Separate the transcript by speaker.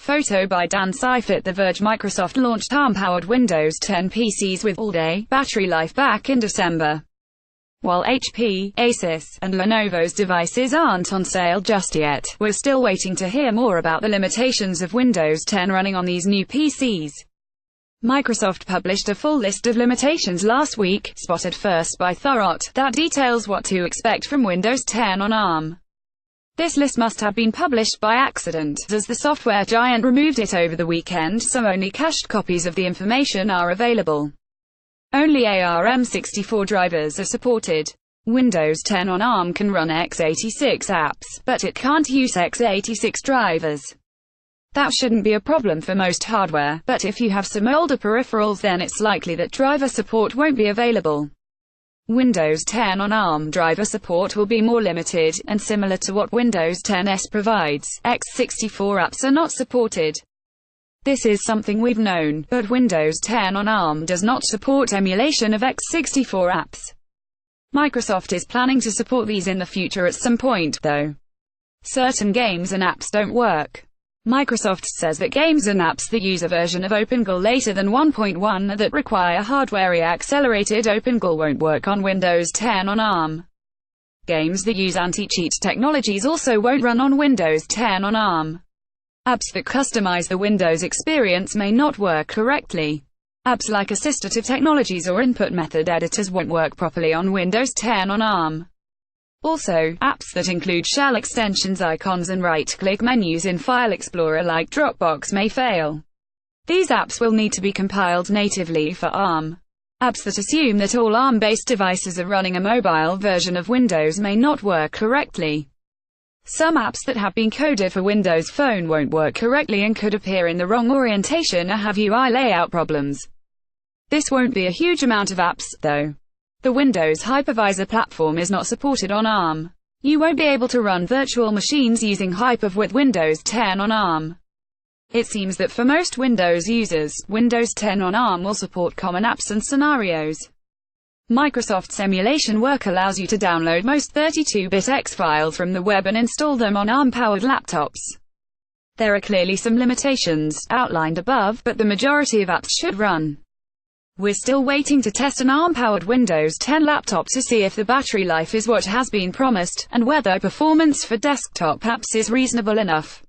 Speaker 1: Photo by Dan Seifert. The Verge. Microsoft launched ARM-powered Windows 10 PCs with all-day battery life back in December. While HP, Asus, and Lenovo's devices aren't on sale just yet, we're still waiting to hear more about the limitations of Windows 10 running on these new PCs. Microsoft published a full list of limitations last week, spotted first by Thurrott, that details what to expect from Windows 10 on ARM. This list must have been published by accident, as the software giant removed it over the weekend, so only cached copies of the information are available. Only ARM64 drivers are supported. Windows 10 on ARM can run x86 apps, but it can't use x86 drivers. That shouldn't be a problem for most hardware, but if you have some older peripherals, then it's likely that driver support won't be available. Windows 10 on ARM driver support will be more limited, and similar to what Windows 10s provides, x64 apps are not supported. This is something we've known, but Windows 10 on ARM does not support emulation of x64 apps. Microsoft is planning to support these in the future at some point, though. Certain games and apps don't work. Microsoft says that games and apps that use a version of OpenGL later than 1.1 that require hardware-accelerated OpenGL won't work on Windows 10 on ARM. Games that use anti-cheat technologies also won't run on Windows 10 on ARM. Apps that customize the Windows experience may not work correctly. Apps like assistive technologies or input method editors won't work properly on Windows 10 on ARM. Also, apps that include shell extensions, icons, and right-click menus in File Explorer like Dropbox may fail. These apps will need to be compiled natively for ARM. Apps that assume that all ARM-based devices are running a mobile version of Windows may not work correctly. Some apps that have been coded for Windows Phone won't work correctly and could appear in the wrong orientation or have UI layout problems. This won't be a huge amount of apps, though. The Windows Hypervisor platform is not supported on ARM. You won't be able to run virtual machines using Hyper with Windows 10 on ARM. It seems that for most Windows users, Windows 10 on ARM will support common apps and scenarios. Microsoft's emulation work allows you to download most 32-bit X files from the web and install them on ARM-powered laptops. There are clearly some limitations, outlined above, but the majority of apps should run. We're still waiting to test an ARM-powered Windows 10 laptop to see if the battery life is what has been promised, and whether performance for desktop apps is reasonable enough.